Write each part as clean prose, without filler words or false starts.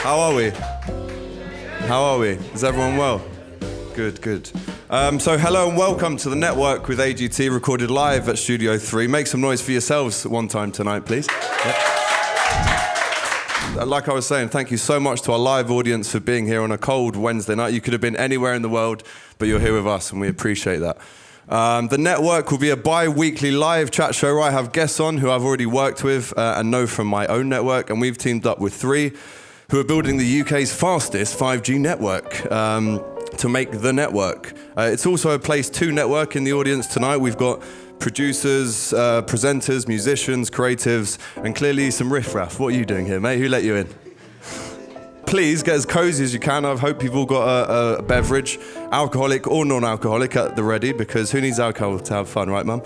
How are we? How are we? Is everyone well? Good, good. So hello and welcome to the Network with AGT, recorded live at Studio 3. Make some noise for yourselves one time tonight, please. Yep. Like I was saying, thank you so much to our live audience for being here on a cold Wednesday night. You could have been anywhere in the world, but you're here with us, and we appreciate that. The Network will be a bi-weekly live chat show where I have guests on who I've already worked with and know from my own network, and we've teamed up with three who are building the UK's fastest 5G network to make the network. It's also a place to network in the audience tonight. We've got producers, presenters, musicians, creatives, and clearly some riffraff. What are you doing here, mate? Who let you in? Please get as cozy as you can. I hope you've all got a beverage, alcoholic or non-alcoholic, at the ready, because who needs alcohol to have fun, right, Mum?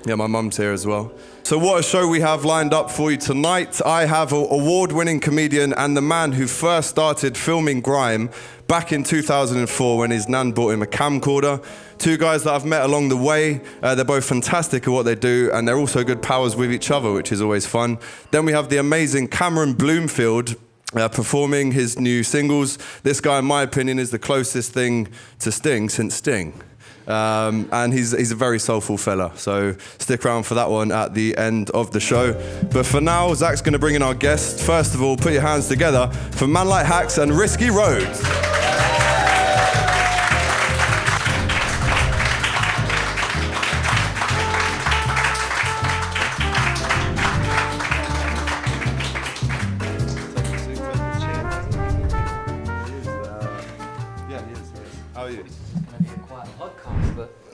Yeah, my mum's here as well. So what a show we have lined up for you tonight. I have an award-winning comedian and the man who first started filming Grime back in 2004 when his nan bought him a camcorder. Two guys that I've met along the way. They're both fantastic at what they do, and they're also good pals with each other, which is always fun. Then we have the amazing Cameron Bloomfield performing his new singles. This guy, in my opinion, is the closest thing to Sting since Sting. And he's a very soulful fella, so stick around for that one at the end of the show. But for now, Zach's going to bring in our guests. First of all, put your hands together for Man Like Haks and Risky Roadz.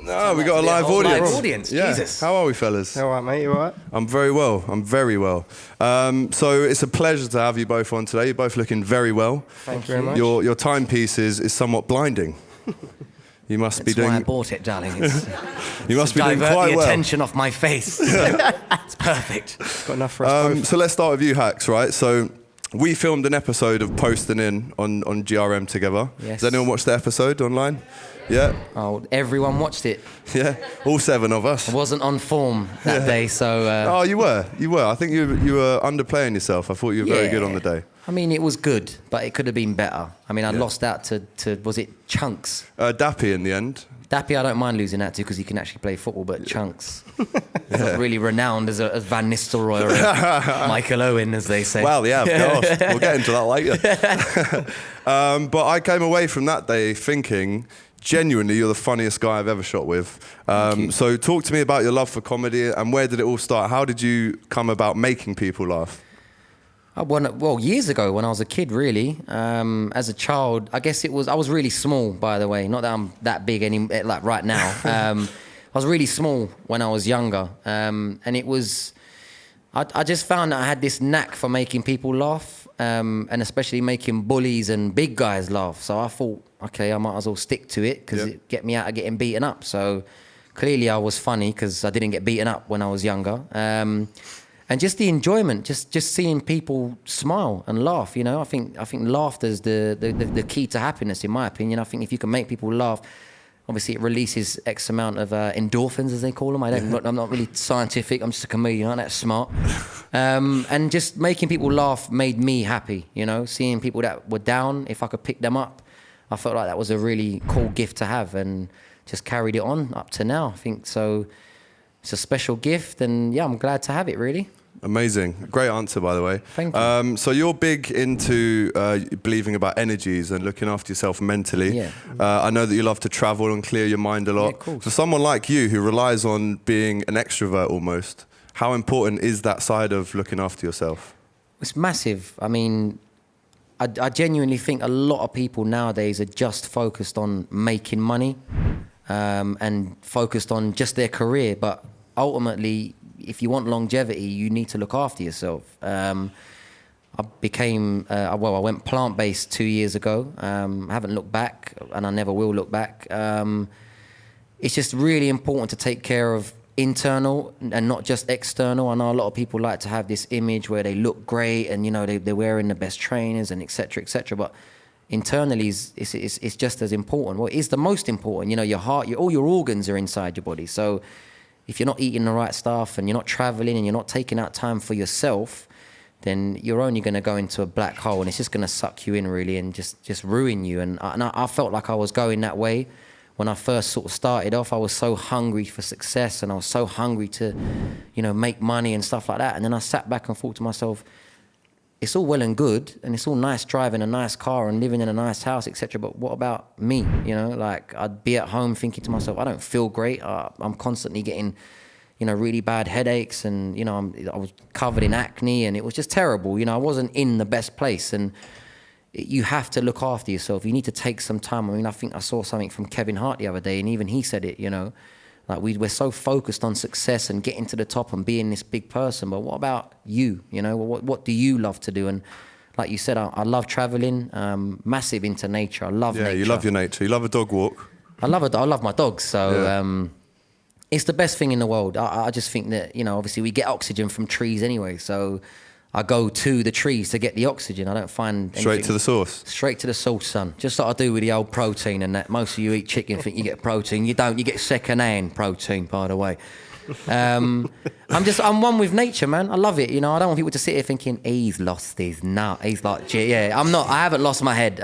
No, we got a live audience. Yeah. Jesus. How are we, fellas? All right, mate. You all right? I'm very well. So it's a pleasure to have you both on today. You're both looking very well. Thank you very much. Your timepiece is somewhat blinding. You must be doing. That's why I bought it, darling. You must be doing quite divert the well. attention off my face. It's perfect. Got enough for us both. So let's start with you, Haks. Right. So we filmed an episode of Posting In on GRM together. Yes. Has anyone watched the episode online? Yeah. Oh, everyone watched it. Yeah. All seven of us. I wasn't on form that day, so. Oh, you were. I think you were underplaying yourself. I thought you were very good on the day. I mean, it was good, but it could have been better. I mean, I lost out to was it Chunks? Dappy in the end. Dappy, I don't mind losing that to because he can actually play football, but Chunks, he's not really renowned as Van Nistelrooy or Michael Owen, as they say. Well, yeah, of course. We'll get into that later. But I came away from that day thinking, genuinely, you're the funniest guy I've ever shot with. So talk to me about your love for comedy and where did it all start? How did you come about making people laugh? Well, years ago when I was a kid, really. As a child, I guess I was really small, by the way. Not that I'm that big like right now. I was really small when I was younger. And it was, I just found that I had this knack for making people laugh, and especially making bullies and big guys laugh. So I thought, okay, I might as well stick to it because it get me out of getting beaten up. So clearly I was funny because I didn't get beaten up when I was younger. And just the enjoyment, just seeing people smile and laugh, you know. I think laughter is the key to happiness, in my opinion. I think if you can make people laugh, obviously it releases X amount of endorphins, as they call them. I'm not really scientific. I'm just a comedian. I'm not that smart. And just making people laugh made me happy, you know. Seeing people that were down, if I could pick them up, I felt like that was a really cool gift to have, and just carried it on up to now. I think so. It's a special gift, and yeah, I'm glad to have it, really. Amazing. Great answer, by the way. Thank you. So you're big into believing about energies and looking after yourself mentally. Yeah. I know that you love to travel and clear your mind a lot. Yeah, cool. For someone like you who relies on being an extrovert almost, how important is that side of looking after yourself? It's massive. I mean, I genuinely think a lot of people nowadays are just focused on making money and focused on just their career, but ultimately, if you want longevity, you need to look after yourself. I went plant-based 2 years ago. I haven't looked back, and I never will look back. It's just really important to take care of internal and not just external. I know a lot of people like to have this image where they look great and, you know, they're wearing the best trainers and et cetera, but internally it's just as important. Well, it is the most important. You know, your heart, all your organs are inside your body. So if you're not eating the right stuff and you're not traveling and you're not taking out time for yourself, then you're only going to go into a black hole, and it's just going to suck you in really and just ruin you. And I felt like I was going that way. When I first sort of started off, I was so hungry for success, and I was so hungry to, make money and stuff like that. And then I sat back and thought to myself, it's all well and good, and it's all nice driving a nice car and living in a nice house, etc. But what about me? Like I'd be at home thinking to myself, I don't feel great. I'm constantly getting, really bad headaches, and I was covered in acne, and it was just terrible. I wasn't in the best place, and you have to look after yourself. You need to take some time. I mean, I think I saw something from Kevin Hart the other day, and even he said it, like we're so focused on success and getting to the top and being this big person. But what about you? What do you love to do? And like you said, I love traveling, massive into nature. I love nature. Yeah, you love your nature. You love a dog walk. I love my dogs. So it's the best thing in the world. I just think that, obviously we get oxygen from trees anyway. So I go to the trees to get the oxygen. I don't find straight to the source. Straight to the source, son. Just like I do with the old protein and that. Most of you eat chicken, think you get protein. You don't. You get second-hand protein, by the way. I'm one with nature, man. I love it. I don't want people to sit here thinking he's lost his nut. He's like, yeah. I'm not. I haven't lost my head.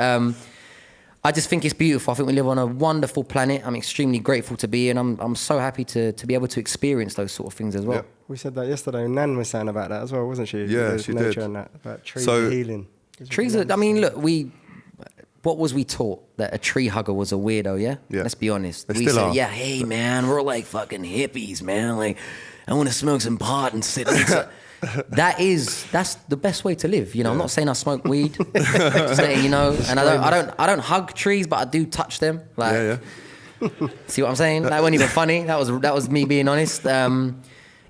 I just think it's beautiful. I think we live on a wonderful planet. I'm extremely grateful to be here, and I'm so happy to be able to experience those sort of things as well. Yeah. We said that yesterday. Nan was saying about that as well, wasn't she? Yeah, she did. And that, about trees and healing. Trees are, look, what was we taught? That a tree hugger was a weirdo, yeah? Let's be honest. We said, yeah, hey, man, we're like fucking hippies, man. Like, I want to smoke some pot and sit. That's the best way to live. I'm not saying I smoke weed, saying, and I don't hug trees, but I do touch them. Like, see what I'm saying? That wasn't even funny. That was me being honest.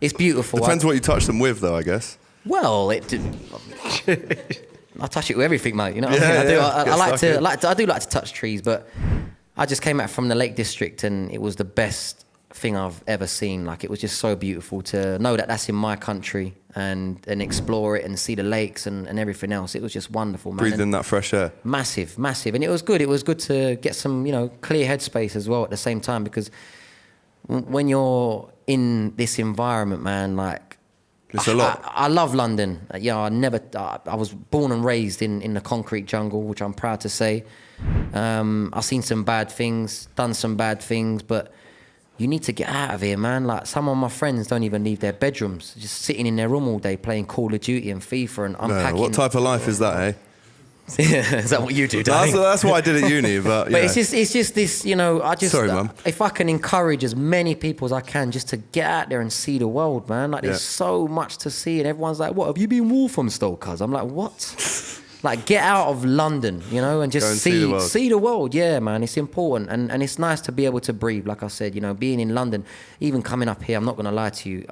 It's beautiful. Depends what you touch them with, though, I guess. Well, I touch it with everything, mate. You know what I mean? I do like to touch trees, but I just came out from the Lake District, and it was the best thing I've ever seen. Like, it was just so beautiful to know that that's in my country and explore it and see the lakes and everything else. It was just wonderful, man. Breathing that fresh air. Massive. And it was good. It was good to get some, clear headspace as well at the same time, because when you're in this environment, man, like, it's a lot. I love London. I was born and raised in the concrete jungle, which I'm proud to say. I've seen some bad things, done some bad things, but you need to get out of here, man. Like, some of my friends don't even leave their bedrooms, just sitting in their room all day playing Call of Duty and FIFA and unpacking. What type of life is that, eh? Is that what you do, darling? That's what I did at uni, but it's just this, Sorry, Mum. If I can encourage as many people as I can just to get out there and see the world, man. Like, there's so much to see, and everyone's like, what, have you been Walthamstow, cuz? I'm like, what? Like, get out of London, and just see the world. Yeah, man, it's important, and it's nice to be able to breathe. Like I said, being in London, even coming up here, I'm not gonna lie to you,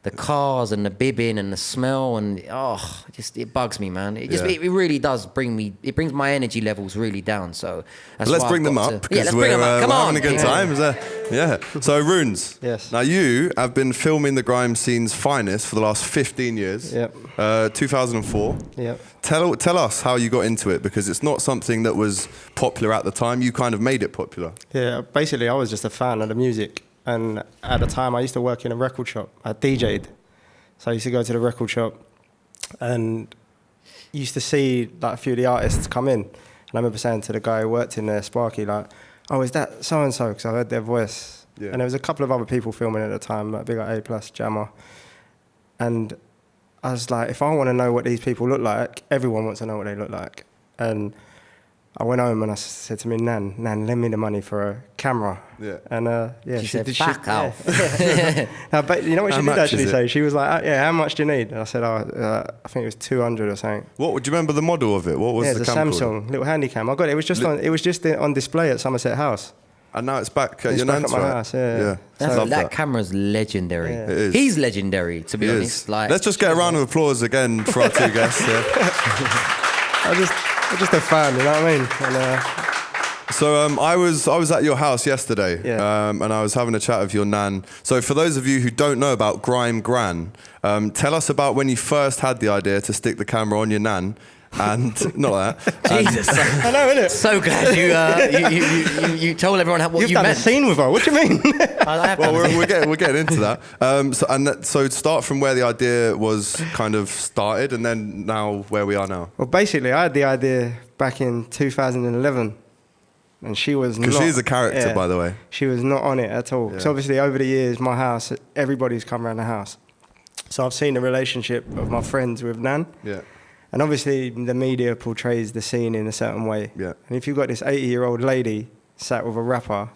the cars and the bibbing and the smell and it bugs me, man. It really does brings my energy levels really down. So let's bring them up because we're having a good time. So Roonz, yes. Now you have been filming the grime scene's finest for the last 15 years. 2004. Yep. Tell us how you got into it, because it's not something that was popular at the time. You kind of made it popular. Yeah, basically I was just a fan of the music. And at the time, I used to work in a record shop. I DJ'd. So I used to go to the record shop and used to see like a few of the artists come in. And I remember saying to the guy who worked in there, Sparky, like, oh, is that so-and-so? Because I heard their voice. Yeah. And there was a couple of other people filming at the time, like big like A+, Jammer. And I was like, if I want to know what these people look like, everyone wants to know what they look like. And I went home and I said to me, Nan, lend me the money for a camera. Yeah. And she said, fuck off. No, but you know what she did actually say? She was like, how much do you need? And I said, I think it was 200 or something. What, do you remember the model of it? What was the camera? It's a Samsung, little handy cam. I got it. It was just on display at Somerset House. And now it's back at your nan's house, yeah. That camera's legendary. Yeah. It is. He's legendary, to be honest. Like, let's just get a round of applause again for our two guests. I'm just a fan, you know what I mean? And, so I was at your house yesterday, yeah. And I was having a chat with your nan. So for those of you who don't know about Grime Gran, tell us about when you first had the idea to stick the camera on your nan, and not that. Jesus. I know, innit? So glad you told everyone what You've you done meant. a scene with her. What do you mean? I have Well, done it. we're getting into that. So start from where the idea was kind of started, and then now where we are now. Well, basically, I had the idea back in 2011, and she was not. Because she's a character, by the way. She was not on it at all. Yeah. So obviously, over the years, my house, everybody's come around the house. So I've seen the relationship of my friends with Nan. Yeah. And obviously, the media portrays the scene in a certain way. Yeah. And if you've got this 80-year-old lady sat with a rapper,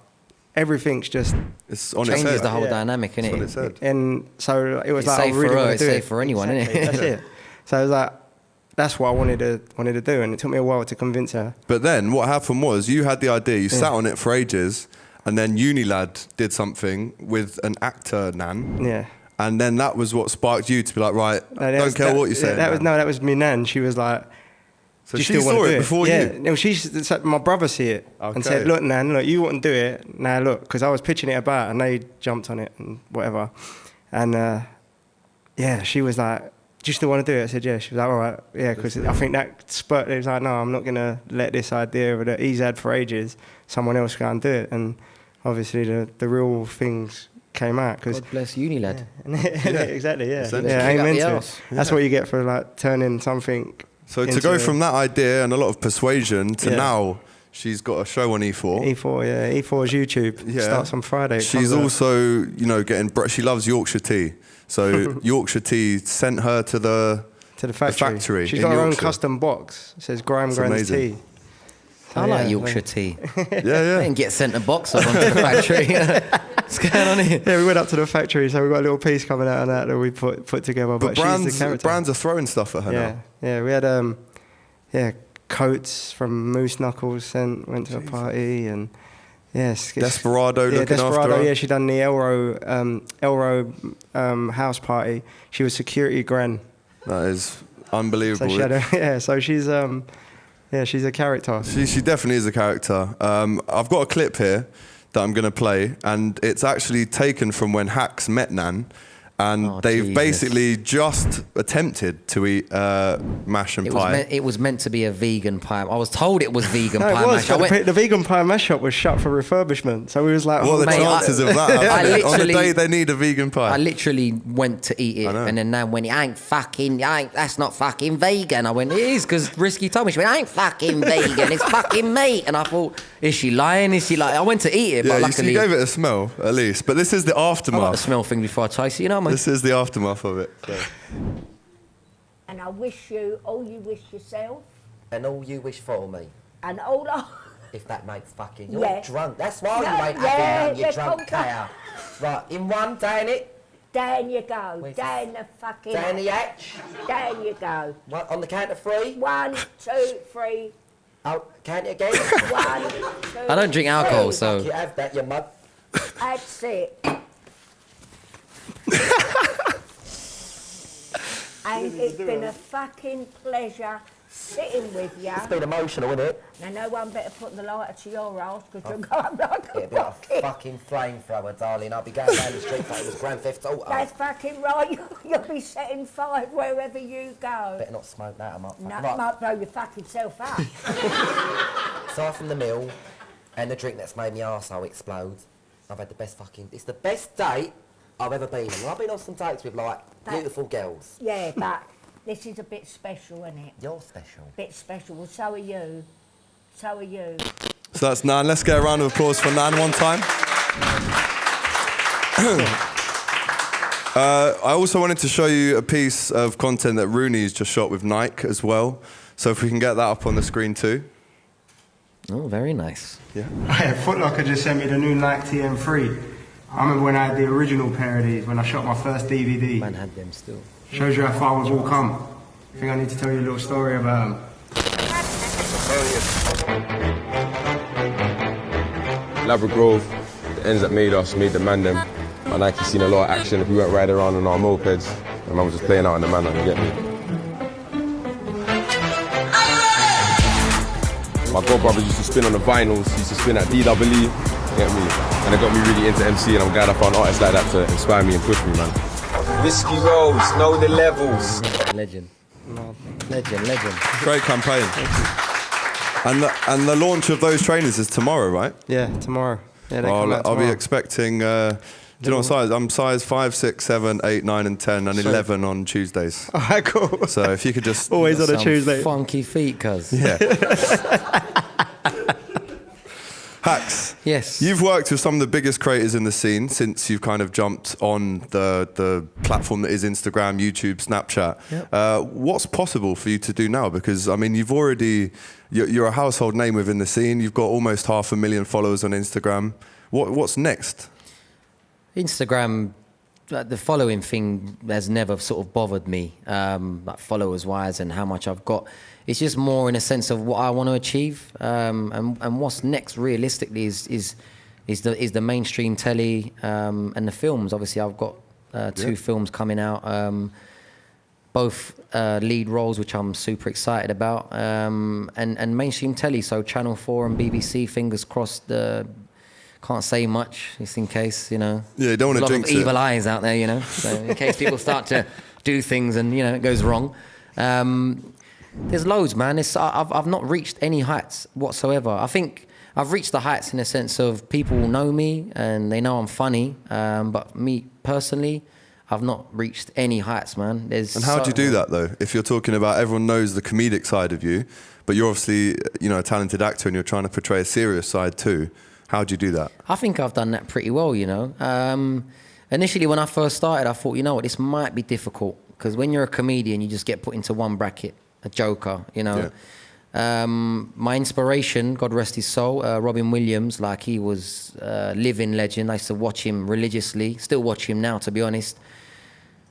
everything's just... It's on its Changes head. the whole Yeah. dynamic, That's what it innit? said. And so it was It's like, I safe really for her, want it's to do safe it. for anyone, innit? Exactly, that's it. So I was like, that's what I wanted to do. And it took me a while to convince her. But then what happened was you had the idea, you sat on it for ages, and then Unilad did something with an actor, Nan. Yeah. And then that was what sparked you to be like, right, No, don't care what you say. That was me, Nan. She was like, So do you she still want saw to do it before yeah. you? No, my brother see it and Okay. said, look, Nan, look, you want to do it. Now, look, because I was pitching it about and they jumped on it and whatever. And yeah, she was like, do you still want to do it? I said, yeah. She was like, all right, yeah, because I think that spurt, it was like, no, I'm not going to let this idea that he's had for ages, someone else go and do it. And obviously the real things came out. Cause, God bless uni, lad. exactly, yeah. Essentially. Yeah, Kick up amen the to arse. it. That's what you get for like turning something. So to into go from that idea and a lot of persuasion to Yeah. now, she's got a show on E4. E4, yeah, E4's YouTube. Yeah. Starts on Friday. It She's comes out. also, she loves Yorkshire tea. So Yorkshire tea sent her to the to the factory. She's in got her own Yorkshire. custom box. It says Grime That's Grand's amazing. tea. I like yeah, Yorkshire tea. Yeah. I didn't get sent a box up onto the factory. What's going on here? Yeah, we went up to the factory, so we got a little piece coming out of that we put together. But she's the character. brands are throwing stuff at her yeah, now. yeah. We had coats from Moose Knuckles went to a party, and yes, Desperado yeah, looking Desperado. after her. Yeah, she done the E.002 house party. She was security gran. That is So unbelievable. she had so she's she's a character. She definitely is a character. I've got a clip here that I'm going to play, and it's actually taken from when Haks met Nan, and Oh, they've Jesus. basically just attempted to eat mash and pie. It was meant to be a vegan pie. I was told it was vegan No, pie it was. mash. I But went, the vegan pie mash shop was shut for refurbishment, so we was like, What are the Mate, chances of that I happening? On the literally- day they need a vegan pie. I literally went to eat it, I know. and then Nan went, that's not fucking vegan. I went, it is, because Risky told me. She went, I ain't fucking vegan, it's fucking meat. And I thought, is she lying? Is she like? I went to eat it, yeah, but you luckily gave it a smell, at least. But this is the I got the aftermath. smell thing before I taste it, you know, mate. This is the aftermath of it. So. And I wish you all you wish yourself, And all you wish for me, and all I... if that makes fucking... You're Yeah. drunk. That's why No, you ain't yeah, having none, you yeah, drunk calm cow. Right, in one, down it. Down you go, Where's down the fucking... Down the hatch. Down you go. One, on the count of 3. 1, 2, 3. Oh, count it again. 1, 2, I don't drink alcohol, three. so You have that, you mug. That's it. And it's been a fucking pleasure sitting with you. It's been emotional, isn't it? Now, no one better put the lighter to your ass because you'll go up like a It'd be like a rocket. fucking flamethrower, darling. I'll be going down the street like it was Grand Theft Auto. That's fucking right. You'll be setting fire wherever you go. Better not smoke that, I might. No, Right, might blow your fucking self up. aside from the meal and the drink that's made me arsehole explode, I've had the best fucking... It's the best date I've ever been on. I've been on some dates with, like, beautiful girls. Yeah, but this is a bit special, isn't it? You're special. Bit special. Well, so are you. So are you. So that's Nan. Let's get a round of applause for Nan one time. I also wanted to show you a piece of content that Rooney's just shot with Nike as well. So if we can get that up on the screen too. oh, very nice. Yeah, Foot Locker just sent me the new Nike TM3. I remember when I had the original pair of these, when I shot my first DVD. Man had them still. Shows you how far we've all come. I think I need to tell you a little story about them. Labra Grove, the ends that made us, made the man them. My Nike seen a lot of action. If we weren't riding around on our mopeds, my man was just playing out in the manor, you get me? My godbrothers used to spin on the vinyls, used to spin at DWE, you get me? And it got me really into MC, and I'm glad I found artists like that to inspire me and push me, man. Risky Roadz, know the levels. Legend. Legend. Great campaign. And the launch of those trainers is tomorrow, right? Yeah, tomorrow. Yeah, they come Well, out I'll be tomorrow. expecting. Do you know what size? I'm size 5, 6, 7, 8, 9, and 10, and 11 on Tuesdays. All right, cool. So if you could just Always on a Some Tuesday. funky feet, cuz. yeah. Haks. Yes. You've worked with some of the biggest creators in the scene since you've kind of jumped on the platform that is Instagram, YouTube, Snapchat. Yep. What's possible for you to do now? Because, I mean, you're a household name within the scene. You've got almost 500,000 followers on Instagram. What's next? Instagram, the following thing has never sort of bothered me, like followers-wise and how much I've got. It's just more in a sense of what I want to achieve, and what's next realistically is the mainstream telly and the films. Obviously, I've got 2 films coming out, both lead roles, which I'm super excited about, and mainstream telly. So Channel 4 and BBC. Fingers crossed. Can't say much, just in case, you know. Yeah, you don't want to jinx it. A lot of evil eyes out there, you know. So in case people start to do things and, you know, it goes wrong. There's loads, man. I've not reached any heights whatsoever. I think I've reached the heights in the sense of people know me and they know I'm funny. But me personally, I've not reached any heights, man. And how do you do that, though? If you're talking about everyone knows the comedic side of you, but you're obviously, you know, a talented actor and you're trying to portray a serious side too. How do you do that? I think I've done that pretty well, you know. Initially, when I first started, I thought, you know what, this might be difficult. Because when you're a comedian, you just get put into one bracket, a joker, you know. Yeah. My inspiration, God rest his soul, Robin Williams, like he was a living legend. I used to watch him religiously, still watch him now, to be honest.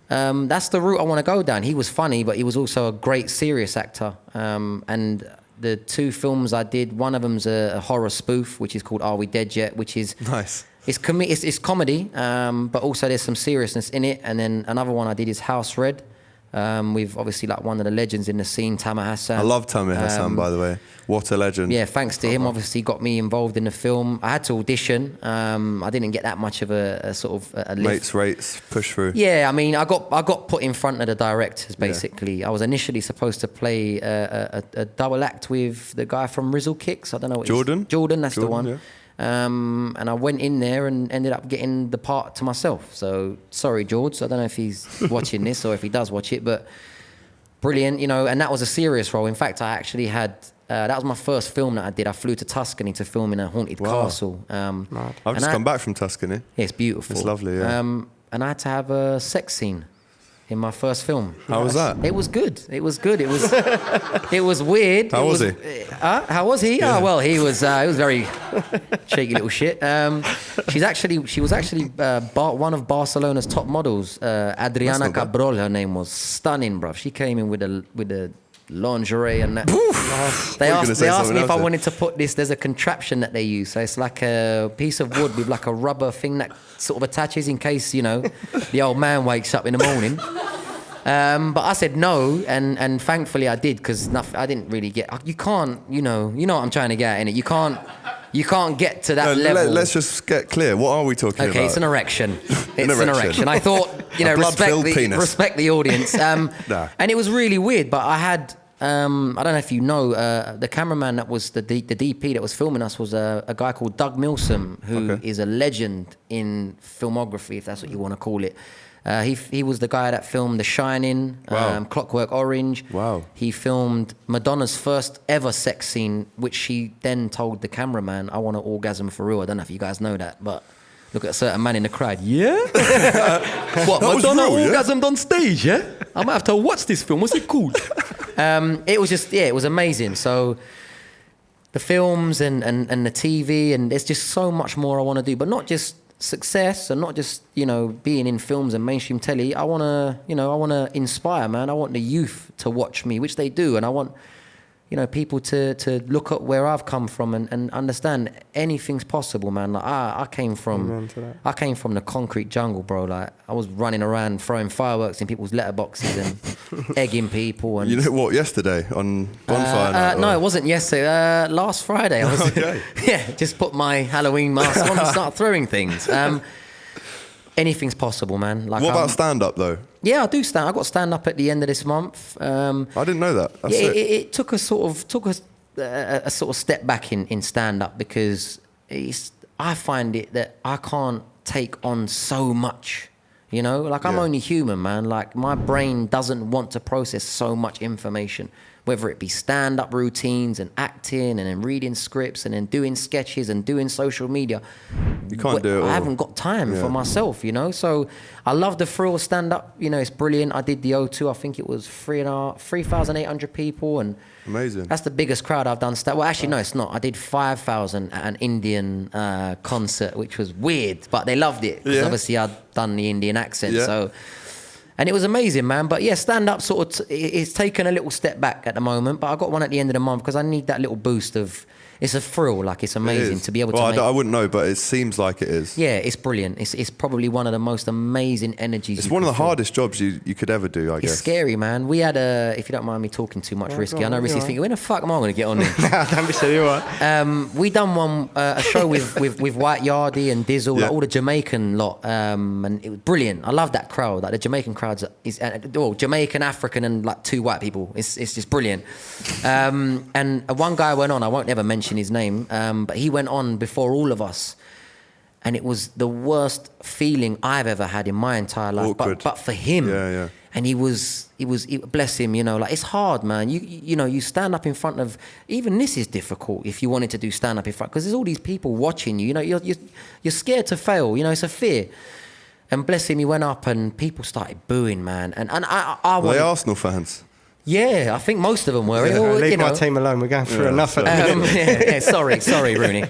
That's the route I want to go down. He was funny, but he was also a great serious actor. And the 2 films I did, one of them's a horror spoof, which is called Are We Dead Yet? Which is nice. It's comedy, but also there's some seriousness in it. And then another one I did is House Red. With obviously like one of the legends in the scene, Tamer Hassan. I love Tamer Hassan, by the way. What a legend. Yeah, thanks to him, obviously got me involved in the film. I had to audition. I didn't get that much of a sort of a lift. Mates rates, push through. Yeah, I mean, I got put in front of the directors, basically. Yeah. I was initially supposed to play a double act with the guy from Rizzle Kicks. I don't know what Jordan? Jordan, that's the one. Yeah. And I went in there and ended up getting the part to myself. So sorry, George. I don't know if he's watching this or if he does watch it, but brilliant, you know. And that was a serious role. In fact, I actually had that was my first film that I did. I flew to Tuscany to film in a haunted castle. I've just come back from Tuscany. Yeah, it's beautiful. It's lovely. Yeah. And I had to have a sex scene in my first film. How was that? It was good. It was good. It was it was weird. How was he? How was he? Yeah. Oh well, he was very cheeky little shit. She was actually one of Barcelona's top models. Adriana Cabrol, her name was. Stunning, bruv. She came in with a lingerie and that. They asked me if I wanted to put this. There's a contraption that they use. So it's like a piece of wood with like a rubber thing that sort of attaches in case, you know, the old man wakes up in the morning. But I said no, and thankfully I did, because I didn't really get. You can't, you know what I'm trying to get at, innit? You can't get to that level. Let's just get clear. What are we talking about? Okay, it's an erection. It's an erection. I thought, you know, respect the audience. Nah. And it was really weird, but I had. I don't know if you know, the cameraman that was the DP that was filming us was a guy called Doug Milsom, who is a legend in filmography, if that's what you want to call it. He was the guy that filmed The Shining, Clockwork Orange. Wow. He filmed Madonna's first ever sex scene, which she then told the cameraman, I want to orgasm for real. I don't know if you guys know that, but look at a certain man in the crowd. Yeah? What, Madonna orgasmed on stage, yeah? I might have to watch this film. What's it called? It was just, it was amazing. So the films and the TV, and there's just so much more I want to do, but not just success and not just, you know, being in films and mainstream telly. I want to inspire, man. I want the youth to watch me, which they do. And I want, you know, people to look at where I've come from and understand anything's possible, man. Like I came from the concrete jungle, bro. Like I was running around throwing fireworks in people's letterboxes and egging people. And you know what? Yesterday on Bonfire Night? No, it wasn't yesterday. Last Friday, I was just put my Halloween mask on and start throwing things. Anything's possible, man. Like what about stand-up though? Yeah, I do stand. I got stand up at the end of this month. I didn't know that. That's Yeah, sick. it took a sort of step back in stand up because I find it that I can't take on so much. You know, like I'm only human, man. Like my brain doesn't want to process so much information, whether it be stand-up routines and acting and then reading scripts and then doing sketches and doing social media. You can't do it all. I haven't got time for myself, you know. So I love the thrill of stand-up. You know, it's brilliant. I did the E.002. I think it was 3,800 people, and Amazing. that's the biggest crowd I've done. Well, actually, no, it's not. I did 5,000 at an Indian concert, which was weird, but they loved it because obviously I'd done the Indian accent. Yeah. So, and it was amazing, man. But yeah, stand up sort of it's taken a little step back at the moment. But I got one at the end of the month because I need that little boost of. It's a thrill, like it's amazing to be able to. Well, make, I wouldn't know, but it seems like it is. Yeah, it's brilliant. It's probably one of the most amazing energies. It's one of the hardest jobs you could ever do, I guess. It's scary, man. We had if you don't mind me talking too much, Risky. I know Risky's thinking, when the fuck am I going to get on this? Don't be silly, what? We done a show with White Yardie and Dizzle, like all the Jamaican lot, and it was brilliant. I love that crowd. Like the Jamaican crowds is Jamaican, African, and like two white people. It's just brilliant. And one guy went on. I won't ever mention his name, but he went on before all of us. And it was the worst feeling I've ever had in my entire life. But for him, and he was bless him, you know, like it's hard, man. You know, you stand up in front of, even this is difficult if you wanted to do stand up in front, because there's all these people watching you. You know, you're scared to fail. You know, it's a fear. And bless him, he went up and people started booing, man. And I Were they Arsenal fans? Yeah, I think most of them were. Leave my team alone. We're going through enough at the minute. Sorry, Rooney.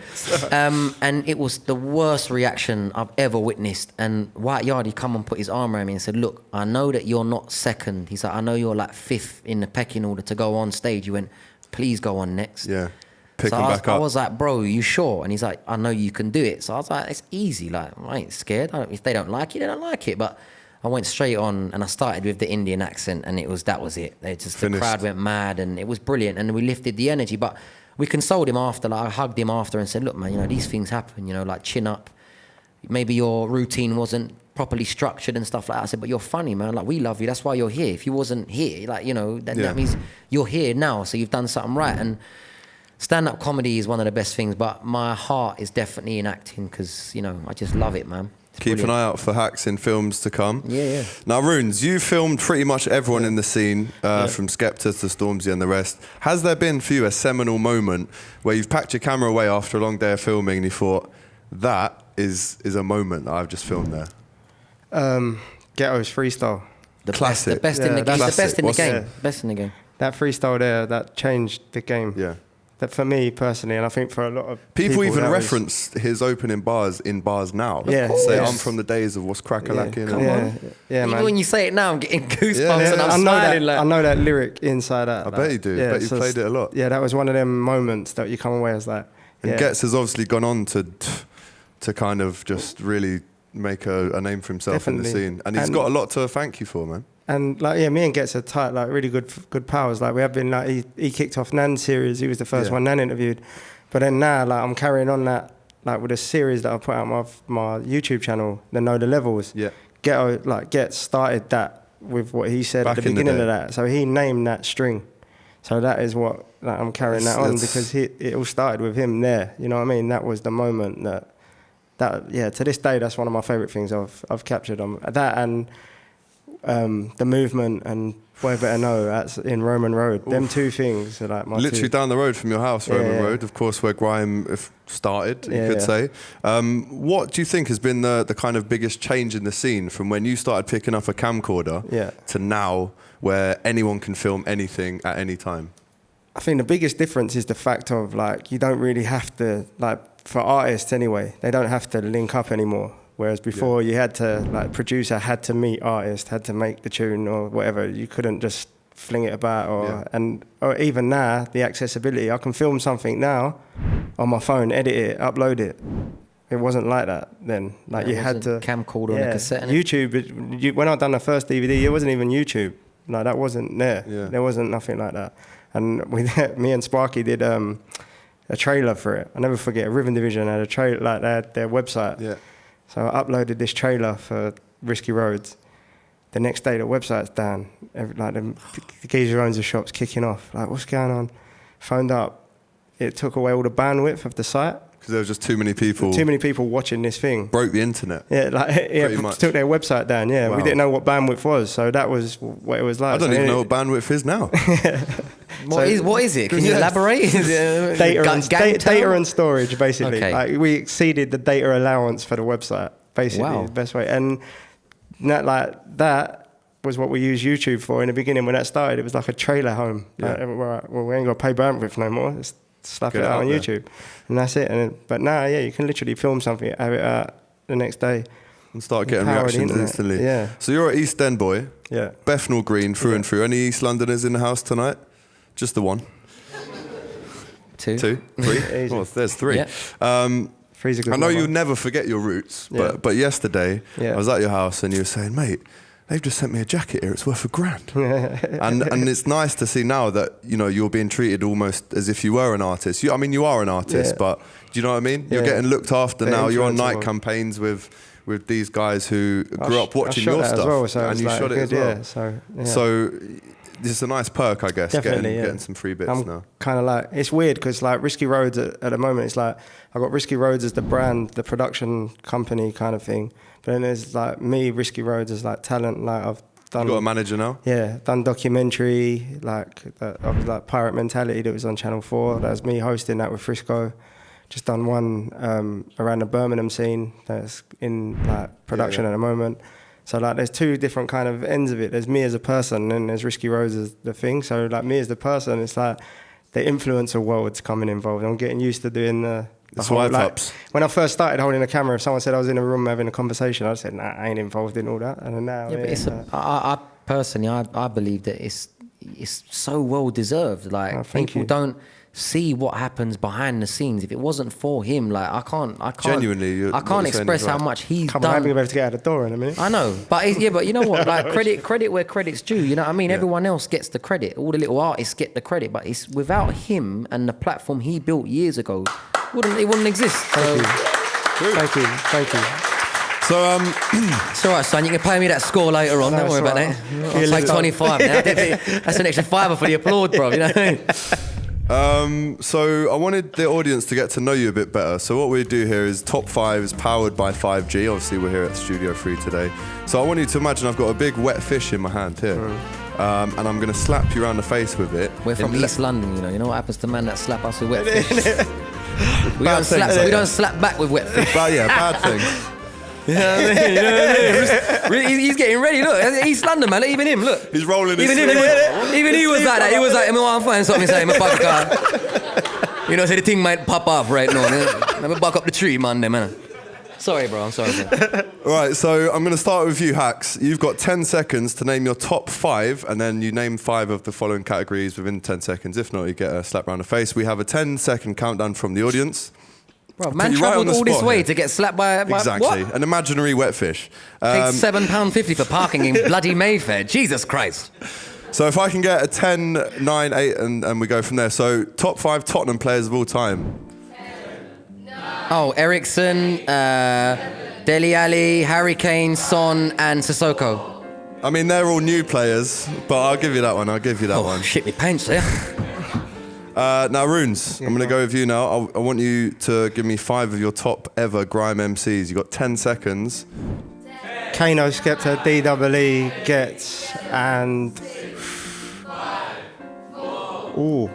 And it was the worst reaction I've ever witnessed. And White Yardie come and put his arm around me and said, "Look, I know that you're not second." He's like, "I know you're like fifth in the pecking order to go on stage." He went, "Please go on next." Yeah. Pick so them back up. I was like, "Bro, you sure?" And he's like, "I know you can do it." So I was like, "It's easy. Like, I ain't scared. If they don't like it, they don't like it." But I went straight on and I started with the Indian accent, and that was it. The crowd went mad, and it was brilliant, and we lifted the energy. But we consoled him after. Like I hugged him after and said, "Look, man, you know, these things happen. You know, like chin up. Maybe your routine wasn't properly structured and stuff like that." I said, "But you're funny, man. Like we love you. That's why you're here. If you wasn't here, like, you know, that means you're here now. So you've done something right." And stand-up comedy is one of the best things, but my heart is definitely in acting because, you know, I just love it, man. Keep an eye out for Haks in films to come. Yeah. Now, Runes, you filmed pretty much everyone in the scene, from Skepta to Stormzy and the rest. Has there been for you a seminal moment where you've packed your camera away after a long day of filming and you thought, that is a moment that I've just filmed there? Ghetto's freestyle. Classic. The best in the game. classic. The best in the What's- game. Best in the game. That freestyle there, that changed the game. Yeah. That for me personally, and I think for a lot of People even that was- reference his opening bars in bars now. Yeah. Of Say, course. I'm from the days of what's crack-a-lacking. Come and- on. Yeah, Even man. when you say it now, I'm getting goosebumps Yeah, and yeah. I'm smiling. I know that lyric inside out. I bet you do. Bet you played it a lot. Yeah, that was one of them moments that you come away as like. And yeah. Getz has obviously gone on to kind of just really make a name for himself in the Definitely. scene. And he's got a lot to thank you for, man. And like, yeah, me and Getz are tight, like really good pals. Like we have been, like he kicked off Nan's series. He was the first one Nan interviewed. But then now, like I'm carrying on that, like with a series that I put out on my YouTube channel, the Know the Levels. Yeah. Getz started that with what he said Back at the in the beginning day. of that. So he named that string. So that is what I'm carrying that on because it all started with him there. You know what I mean? That was the moment that to this day that's one of my favourite things I've captured on that and the movement and Boy Better Know that's in Roman Road. Them two things are like my Literally two. down the road from your house, Roman Yeah. Road, of course, where Grime started, you Yeah, could yeah. say. What do you think has been the kind of biggest change in the scene from when you started picking up a camcorder to now where anyone can film anything at any time? I think the biggest difference is the fact of like you don't really have to, like for artists anyway, they don't have to link up anymore. Whereas before you had to, like producer had to meet artist, had to make the tune or whatever. You couldn't just fling it about or even now the accessibility. I can film something now on my phone, edit it, upload it. It wasn't like that then. Like you had to camcorder on a cassette. YouTube. When I done the first DVD, it wasn't even YouTube. Like that wasn't there. Yeah. There wasn't nothing like that. And me and Sparky did a trailer for it. I never forget. Rhythm Division had a trailer, like they had their website. Yeah. So I uploaded this trailer for Risky Roadz, The next day, the website's down. Like the geezer who owns the shop's kicking off. Like, what's going on? Phoned up. It took away all the bandwidth of the site. Because there was just too many people. Too many people watching this thing. Broke the internet. Yeah, took their website down. Yeah, Wow. we didn't know what bandwidth was, so that was what it was like. I don't even know what bandwidth is now. What is it? Can you elaborate? Data and storage, basically. Okay. Like, we exceeded the data allowance for the website, basically, Wow. the best way. And that was what we used YouTube for in the beginning. When that started, it was like a trailer home. Yeah. We ain't got to pay bandwidth no more. Just slap Get it out on there. YouTube. And that's it. But now, you can literally film something, have it out the next day. And start getting Power the reactions internet. instantly. Yeah. So you're an East End boy. Yeah. Bethnal Green through and through. Any East Londoners in the house tonight? Just the one. 2. 2? 3? Easy. Well, there's 3. Yeah. Three's a good I know number. you'll never forget your roots, Yeah. but yesterday Yeah. I was at your house and you were saying, mate, they've just sent me a jacket here. It's worth £1,000. and it's nice to see now that you're being treated almost as if you were an artist. You are an artist, Yeah. but do you know what I mean? You're Yeah. getting looked after They're now. You're on night influenceable. campaigns with these guys who grew up watching I shot your that stuff, as well, so and it's you like shot it good, as well. Yeah, so So it's a nice perk, I guess, Definitely, getting some free bits I'm now. kind of like, it's weird because like Risky Roadz at the moment, it's like I got Risky Roadz as the brand, the production company kind of thing, but then there's like me, Risky Roadz, as like talent. Like I've done, You got a manager now? done documentary of like Pirate Mentality that was on Channel 4. That was me hosting that with Frisco. Just done one around the Birmingham scene that's in like production at the moment. So like there's 2 different kind of ends of it. There's me as a person and there's Risky Roadz as the thing. So like me as the person, it's like the influencer world's coming involved. I'm getting used to doing the whole, swipe like, ups. when I first started holding a camera, if someone said I was in a room having a conversation, I said, nah, I ain't involved in all that. And then now, Yeah, but it's I personally, I believe that it's so well deserved. Like thank people you. don't see what happens behind the scenes. If it wasn't for him, like I can't Genuinely, I what can't you're saying express is how right. much he's come on, I'm done. going to be able to get out the door in a minute. I know, but but you know what? Like credit where credit's due. You know what I mean? Everyone else gets the credit. All the little artists get the credit, but it's without him and the platform he built years ago, it wouldn't exist. So, Thank you. So it's all right, son. You can pay me that score later on. No, Don't worry it's about all that. right. I'll Yeah, take 25 now. That's an extra £5 for the applaud, bro. You know what I mean? So I wanted the audience to get to know you a bit better. So what we do here is Top 5 is powered by 5G. Obviously, we're here at Studio 3 today. So I want you to imagine I've got a big wet fish in my hand here. And I'm going to slap you around the face with it. We're from East London, you know. You know what happens to man that slap us with wet fish? we Bad don't slap back with wet fish. But yeah, bad things. You know what I mean? He's getting ready. Look, East London, man. Even him, look. He's rolling his Even him. sleeves. Even he was like that. He was like, I'm fine. Something saying, I'm back car. You know, so the thing might pop off right now. Let me back up the tree, man. Sorry, bro. I'm sorry. Bro. Right, so I'm going to start with you, Haks. You've got 10 seconds to name your top 5, and then you name 5 of the following categories within 10 seconds. If not, you get a slap around the face. We have a 10-second countdown from the audience. Bro, man you right on travelled the all this spot way here. to get slapped by Exactly. what? An imaginary wet fish. Paid £7.50 for parking in bloody Mayfair. Jesus Christ. So if I can get a 10, 9, 8, and we go from there. So top 5 Tottenham players of all time. Oh, Ericsson, Dele Alli, Harry Kane, Son, and Sissoko. I mean, they're all new players, but I'll give you that one. Oh, shit me pants there. Now, Runes, I'm going to go with you now. I want you to give me 5 of your top ever Grime MCs. You've got 10 seconds. Kano, Skepta, DWE, Gets, and... Ooh.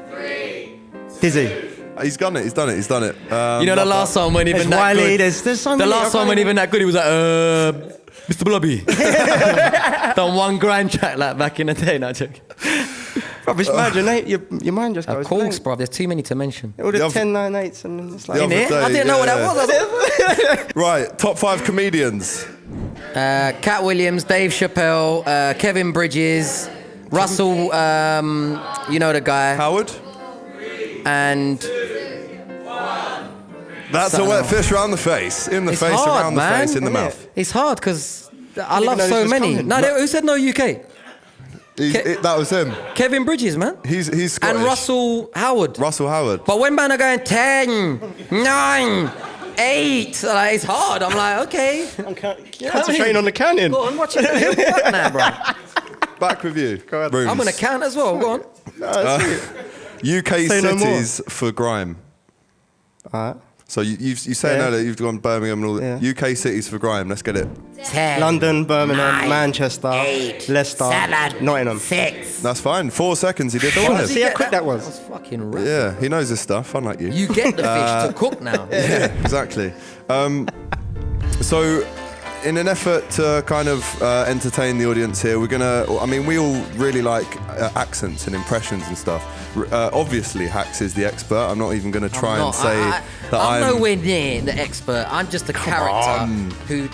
Dizzy. He's done it. You know, the last one wasn't even There's that Wiley, good. there's so The many. last one wasn't even that good. He was like, Mr. Blobby. Done one grind track like back in the day. No joke. Rubbish, imagine, your mind just goes Of course, blank. bro. There's too many to mention. All the The other- 10, 9, 8s, and it's like... The In other it? day, I didn't know what that yeah. was. I was Right, top 5 comedians. Cat Williams, Dave Chappelle, Kevin Bridges, Russell, you know the guy, Howard. and That's a wet fish around the face. In the It's face, hard, around man. the face, in the Yeah. mouth. it's hard because I even love know so this was many. coming. No, who said no UK? That was him. Kevin Bridges, man. He's Scottish. And Russell Howard. Russell Howard. But when man are going 10, 9, 8. Like, it's hard. I'm like, okay. I'm concentrating on the counting. Go on, watch it. Fuck now, bro. Back with you. Go ahead. Rooms. I'm going to count as well. Go on. UK Say no cities for grime. Alright. So you say now that you've gone Birmingham and all that. Yeah. UK cities for grime. Let's get it. 10. London, Birmingham, 9, Manchester, 8, Leicester, 7, Nottingham. 6. That's fine. 4 seconds. He did the How one. does he See how get quick that was? That's fucking rap. Yeah, he knows his stuff. Unlike you. You get the fish to cook now. Yeah, exactly. So, in an effort to kind of entertain the audience here, we're gonna. I mean, we all really like accents and impressions and stuff. Obviously, Haks is the expert. I'm not even gonna try and say that I'm I'm nowhere near the expert. I'm just a character who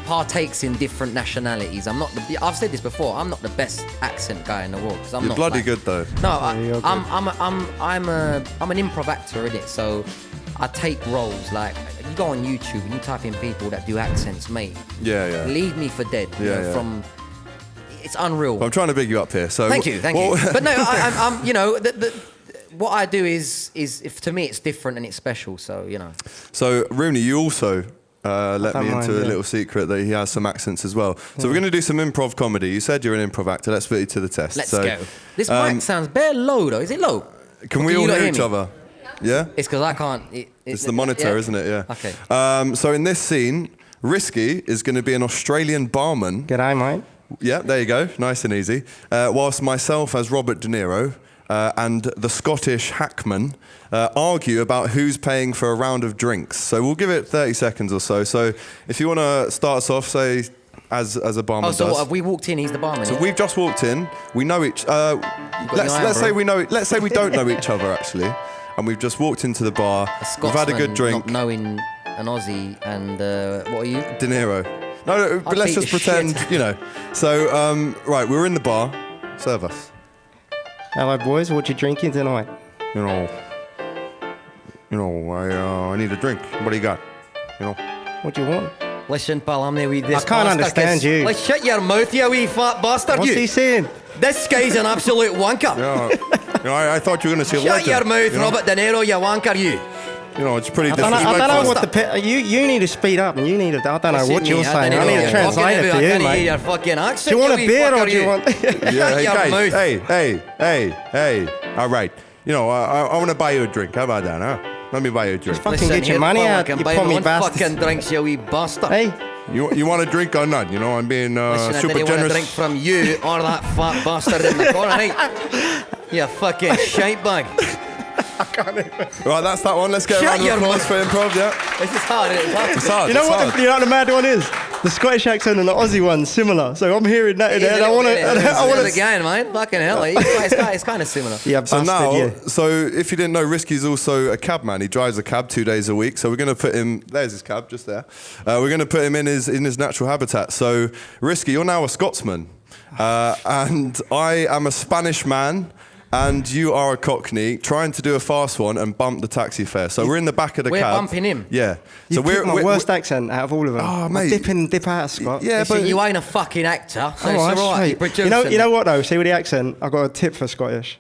partakes in different nationalities. I'm not. I've said this before. I'm not the best accent guy in the world because I'm You're not. bloody like, good though. No, you're good. I'm an improv actor in it. So I take roles. Like you go on YouTube and you type in people that do accents, mate. Yeah. Leave me for dead. You know, Yeah. From it's unreal. I'm trying to big you up here. So Thank you. But no, I'm you know, what I do is if to me it's different and it's special. So you know. So Rooney, you also let me don't into mind, a little secret that he has some accents as well. So we're going to do some improv comedy. You said you're an improv actor. Let's put you to the test. Let's so, go. This mic sounds bare low though. Is it low? Can we you all not hear hear each me? other? Yeah. It's because I can't. It's the monitor, yeah? isn't it? Yeah. Okay. So in this scene, Risky is going to be an Australian barman. G'day, mate. Yeah, there you go. Nice and easy. Whilst myself as Robert De Niro and the Scottish hackman argue about who's paying for a round of drinks. So we'll give it 30 seconds or so. So if you want to start us off, say, as a barman Oh, so does. what, have we walked in? He's the barman. So yeah? we've just walked in. We know each. Let's say we know. Let's say we don't know each other actually, and we've just walked into the bar. A We've had a good Scotsman drink. Not knowing an Aussie and what are you? De Niro. No, but let's beat just the pretend, shit. you know. So right, we're in the bar. Serve us. Hello, boys. What you drinking tonight? You know, I need a drink. What do you got? You know. What do you want? Listen, pal, I'm there with this. I can't bastard, understand 'cause- you. Like, shut your mouth, you wee fat bastard, What's you. he saying? This guy's an absolute wanker. I thought you were going to say Shut your mouth, you know? Robert De Niro, you wanker, you. You know, it's pretty I don't disrespectful. know what you need to speed up and you need to. I don't know Listen, what you're mate, saying. I don't need know. to translate it for I you, can't hear mate. your fucking accent. Do you want a wee beer or fucker, do you want? Yeah, Shut hey your guys, mouth. hey. All right. You know, I want to buy you a drink. How about that, huh? Let me buy you a drink. Fucking get your money out, you buy pommy one bastard. fucking drinks, you wee bastard. Hey, You want a drink or not? You know, I'm being Listen, I super didn't want a generous. drink from you or that fat bastard in the corner, right? You fucking shite bag. Right, that's that one. Let's get a Shut round of your applause for improv, yeah? This is hard, isn't it? It's hard. you know it's what? hard. You know what the mad one is? The Scottish accent and the Aussie one's similar. So I'm hearing that in there, and I want to. Again, man. Fucking hell. It's kind of similar. Yeah, So bastard, now, yeah. so if you didn't know, Risky's also a cab man. He drives a cab 2 days a week. So we're going to put him. There's his cab, just there. We're going to put him in his natural habitat. So Risky, you're now a Scotsman, and I am a Spanish man. And you are a Cockney trying to do a fast one and bump the taxi fare. So we're in the back of the We're cab. bumping him? Yeah. You So picked my worst accent out of all of them. Oh, I mate. dip out, Scott. Yeah, Listen, but you ain't a fucking actor, so All it's right, all right. straight. You're producing. You know what though? See with the accent, I got a tip for Scottish.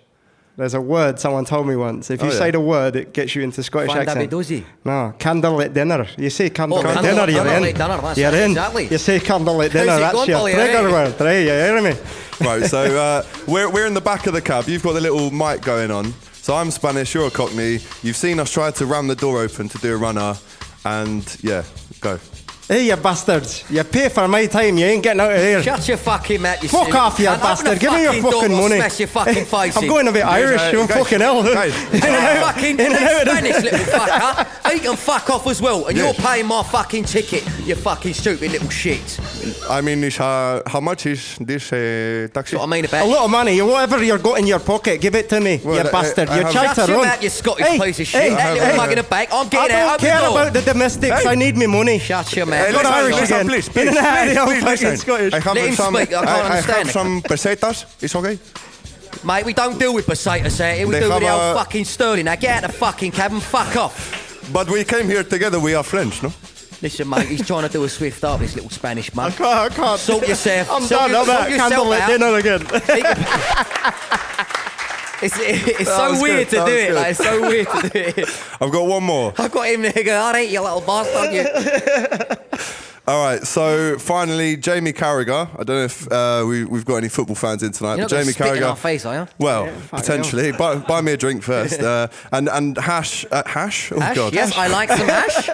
There's a word someone told me once. If you Oh, yeah. say the word, it gets you into Scottish Fanda accent. Bidozi. No, candlelit dinner. You say candlelit candle- dinner, you're candlelit in. dinner, that's You're it, in. exactly. You say candlelit dinner, How's it that's going, your Polly, trigger eh? word. Right, you hear me? Right, so we're in the back of the cab. You've got the little mic going on. So I'm Spanish, you're a Cockney. You've seen us try to ram the door open to do a runner. And yeah, go. Hey, you bastards. You pay for my time, you ain't getting out of here. Shut your fucking mouth, you Fuck silly- off, you And open bastard. the Give me your door, fucking I'll money. Smash your fucking face I'm in. going a bit Irish, you guys, fucking hell. guys. Fucking Spanish little fucker. You can fuck off as well, and you're paying my fucking ticket, you fucking stupid little shit. I mean, how much is this taxi? That's what I mean A about lot of money, whatever you've got in your pocket, give it to me, Well, you bastard. I You're have- trying Shut to your run. mouth, you Scottish piece of shit. hey, That little hey. mug in the back. I'm I getting out. don't Open care the door. about the domestics, Hey. I need me money. Shut your Hey, mouth. Got Irish listen, again. please, In and out of here, I'm fucking listen. Scottish. I have Let him some, speak, I can't I have understand it. some pesetas. It's okay. Mate, we don't deal with pesetas here. We They deal with have the old a- fucking sterling. Now get out the fucking cab and fuck off. But we came here together. We are French, no? Listen, mate, he's trying to do a swift up, this little Spanish mug. I can't. Sort yourself. I'm sort done. your- I'm sort at yourself candlelit out. dinner again. It's That so was weird good, to that do was it. good. Like, it's so weird to do it. I've got one more. I've got him there going, all right, you little bastard, you. All right, so finally, Jamie Carragher. I don't know if we've got any football fans in tonight, You're but not going Jamie to spit in Carragher. our face, are you? Well, Yeah, fucking potentially. Buy me a drink first. And hash? Hash? Oh, Hash? God. Yes, I like some hash.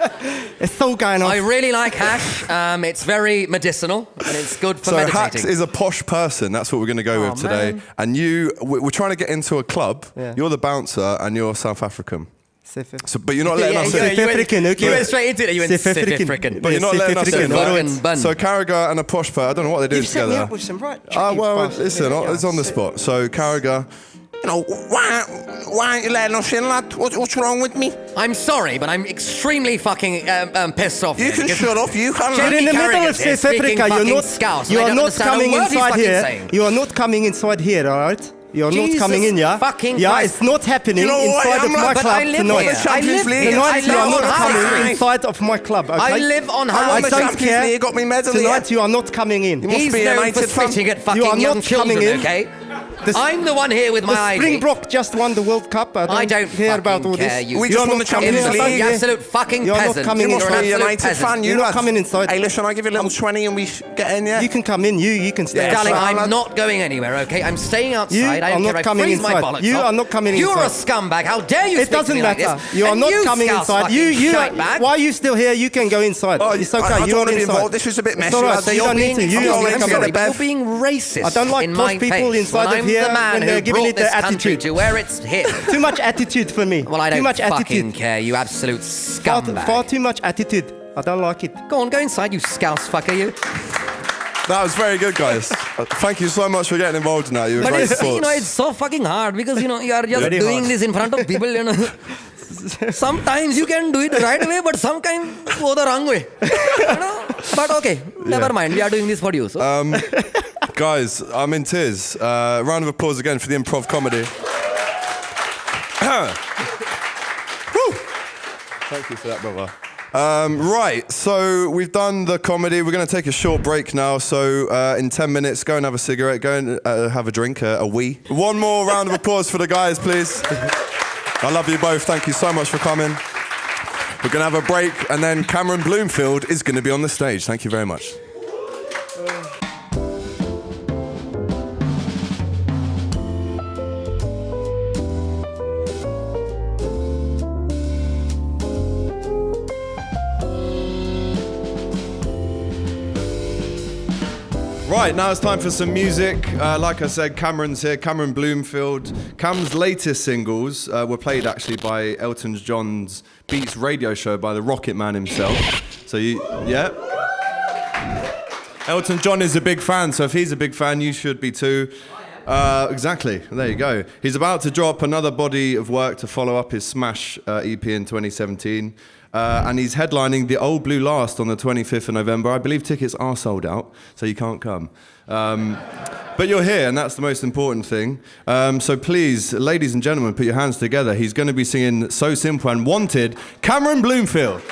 It's all going on. I really like hash. It's very medicinal and it's good for So meditating. Haks is a posh person. That's what we're going to go with today. man. And we're trying to get into a club. Yeah. You're the bouncer and you're South African. South So, but you're not letting us in. African, okay. You went straight into it. You went South African. African. But you're not letting us in, Fucking right? bun. So Carragher and a posh person, I don't know what they're doing You've set me together. up with some right. Well, tricky listen, bastards. it's on the spot. So Carragher, Why aren't you letting us in, lad? What's wrong with me? I'm sorry, but I'm extremely fucking pissed off. You here can because shut off, you can. You're in the middle of Carragher's here South speaking Africa. fucking You're not. Scouse, You and I are don't not understand a coming word he's inside fucking here. saying. You are not coming inside here. All right. You are not Jesus coming in, yeah. fucking yeah, Christ. it's not happening You know what? inside of I'm my not- But club I live tonight. here. I live here. Tonight I you are live not on coming High. inside of my club. Okay? I live on I'm High. on the I don't Champions care. League, you got me medal here. Tonight you are not coming in. must He's be a known for United fan. spitting at You fucking are young not children, coming in. okay? The- I'm the one here with my The ID. Springbok just won the World Cup. I don't care about all care, this. you We You just are won not the coming Champions inside League. You here. absolute fucking You're not peasant. coming You in must You're be a an United absolute fan, peasant. you You're not lad. coming inside. Hey, listen, I'll give you a little 20 and we get in, yeah? You can come in. You can stay. Yeah, Darling, Sorry, I'm lad. not going anywhere, okay? I'm staying outside. You I don't are care not if I coming freeze my inside. bollocks You off. are not coming You're inside. a scumbag. How dare you It speak to doesn't me like matter. this? You are And not you coming scouse inside. fucking You shitebag. why are you still here? You can go inside. Oh, It's okay. I You're don't want to be inside. involved. This is a bit It's messy, all right. lad. So you You're don't need to. being- You you're are not being coming silly, in. Bev. You're being racist I don't like in posh my people face inside when of I'm here the man when they're who giving brought it the this country attitude. to where it's hit. Too much attitude for me. Well, I Too don't much fucking attitude. care, you absolute Far scumbag. too much attitude. I don't like it. Go on, go inside, you scouse fucker, you. that was very good, guys. Thank you so much for getting involved in that. You were But great it's, sports. it's so fucking hard because, you are just Very doing hard. this in front of people, Sometimes you can do it the right way, but sometimes go the wrong way. But okay, never mind. We are doing this for you. So. Guys, I'm in tears. Round of applause again for the improv comedy. Woo! Thank you for that, brother. Right, so we've done the comedy. We're going to take a short break now. So in 10 minutes, go and have a cigarette, go and have a drink, a wee. One more round of applause for the guys, please. I love you both. Thank you so much for coming. We're going to have a break, and then Cameron Bloomfield is going to be on the stage. Thank you very much. Right, now it's time for some music. Like I said, Cameron's here, Cameron Bloomfield. Cam's latest singles were played actually by Elton John's Beats radio show by the Rocket Man himself. So yeah? Elton John is a big fan, so if he's a big fan, you should be too. Exactly, there you go. He's about to drop another body of work to follow up his Smash EP in 2017. And he's headlining the Old Blue Last on the 25th of November. I believe tickets are sold out, so you can't come. But you're here, and that's the most important thing. So please, ladies and gentlemen, put your hands together. He's going to be singing So Simple and Wanted, Cameron Bloomfield.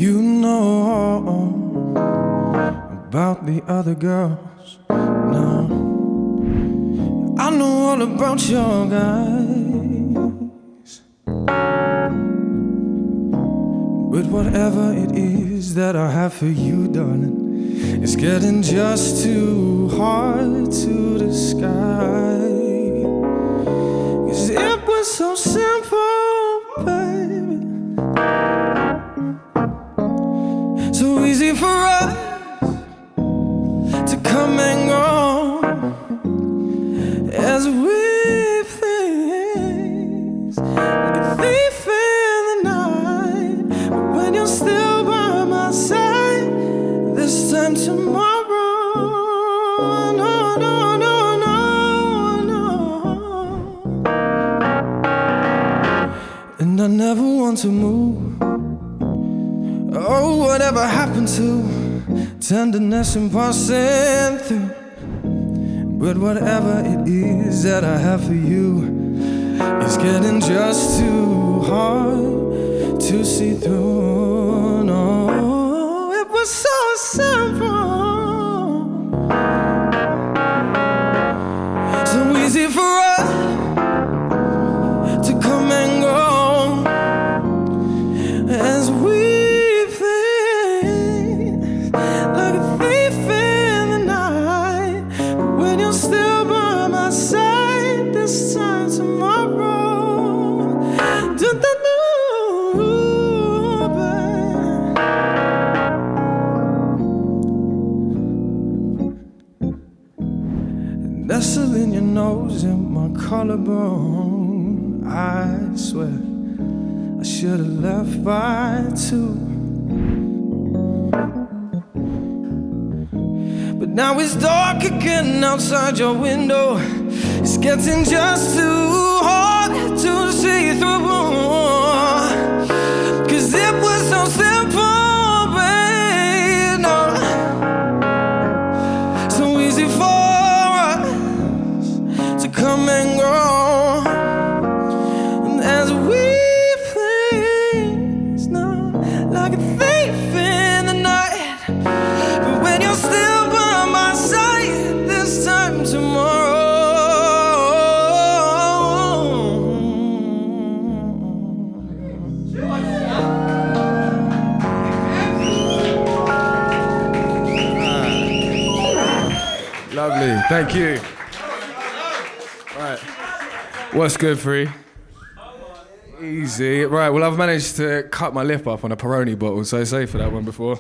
You know about the other girls. No, I know all about your guys. But whatever it is that I have for you, darling, it's getting just too hard to describe. 'Cause it was so simple, baby. So easy for us to come and go as we please, like a thief in the night. But when you're still by my side, this time tomorrow, no, no, no, no, no. And I never want to move. Oh, whatever happened to tenderness and passing through. But whatever it is that I have for you, it's getting just too hard to see through. No, it was so simple, so easy for us to come and go as we fade like a thief in the night. But when you're still by my side, this time tomorrow, nestling your nose in my collarbone. I swear I should have left by 2. But now it's dark again outside your window. It's getting just too hard to see through. 'Cause it was so simple, babe. No. So easy for us to come and go. And as we please, no, like a thief in the night. But when you're still by my side, this time tomorrow. Lovely, thank you. Right, what's good, Free? Easy. Right, well, I've managed to cut my lip up on a Peroni bottle, so sorry for that one before.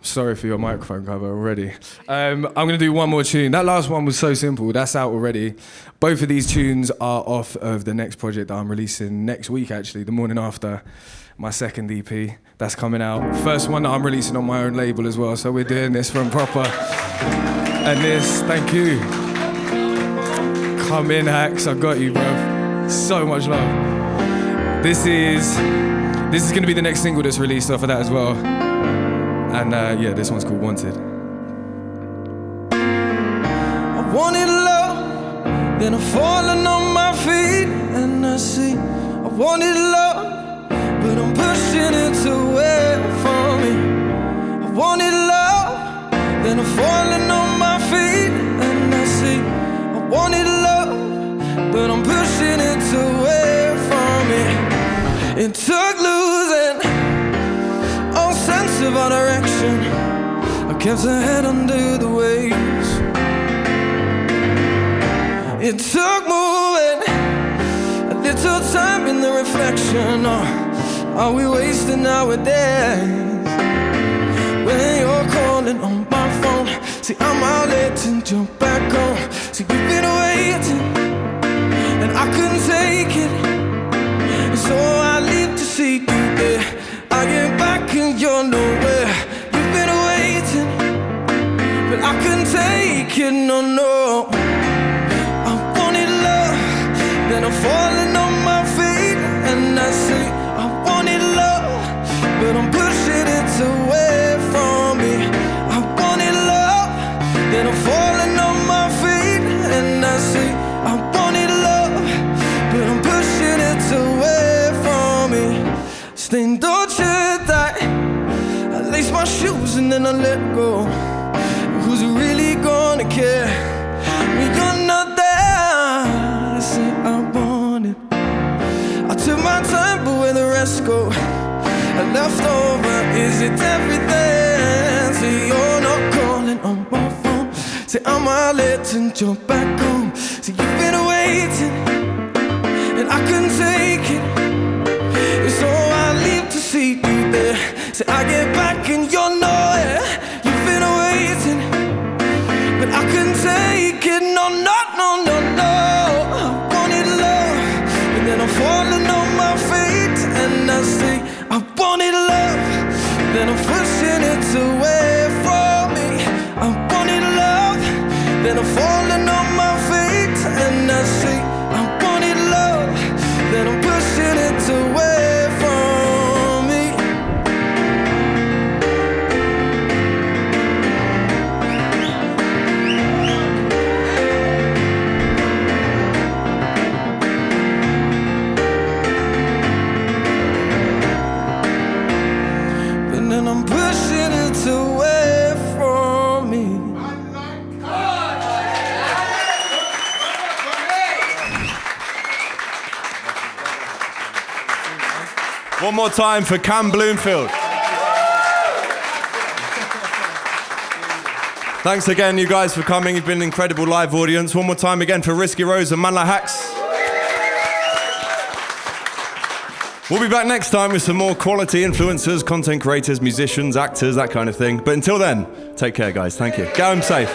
Sorry for your microphone cover already. I'm gonna do one more tune. That last one was so simple, that's out already. Both of these tunes are off of the next project that I'm releasing next week, actually, the morning after my second EP. That's coming out. First one that I'm releasing on my own label as well, so we're doing this from proper. And this, thank you. Come in, Haks, I got you, bruv. So much love. This is gonna be the next single that's released off of that as well. And yeah, this one's called Wanted. I wanted love, then I'm falling on my feet, and I see I wanted love, but I'm pushing it away from me. I wanted love, then I'm falling on my feet, and I see I wanted love, but I'm pushing it away from me. It took losing all sense of our direction. I kept her head under the waves. It took moving a little time in the reflection. Are we wasting our days? When you're calling on my phone, see I'm out late and jump back home. See you've been waiting and I couldn't take it, and so I leave to see you there. I get back and you're nowhere. You've been waiting, but I couldn't take it, no, no. I wanted love, then I'm falling on my feet, and I say I wanted love, but I'm pushing it away from me. I wanted love, then I'm falling on my feet, and I say I wanted love, but I'm pushing it away from me. Staying dolce die, I lace my shoes and then I let go. Who's really gonna care when you're not there? I say I want it. I took my time, but where the rest go? I left over, is it everything? Say you're not calling on my phone. Say I'm out late and jump back home. Say you've been waiting and I couldn't take it, and so I leave to see you there. Say I get back and you're nowhere. You've been waiting, but I couldn't take it, no, no, no, no, no. I wanted love, and then I'm falling on my feet, and I say I wanted love, then I'm pushing it away from me. I wanted love, then I'm falling on my feet, and I say I wanted love, then I'm pushing it away from me. One more time for Cam Bloomfield. Thanks again, you guys, for coming. You've been an incredible live audience. One more time again for Risky Roadz and Man Like Haks. We'll be back next time with some more quality influencers, content creators, musicians, actors, that kind of thing. But until then, take care, guys. Thank you. Go home safe.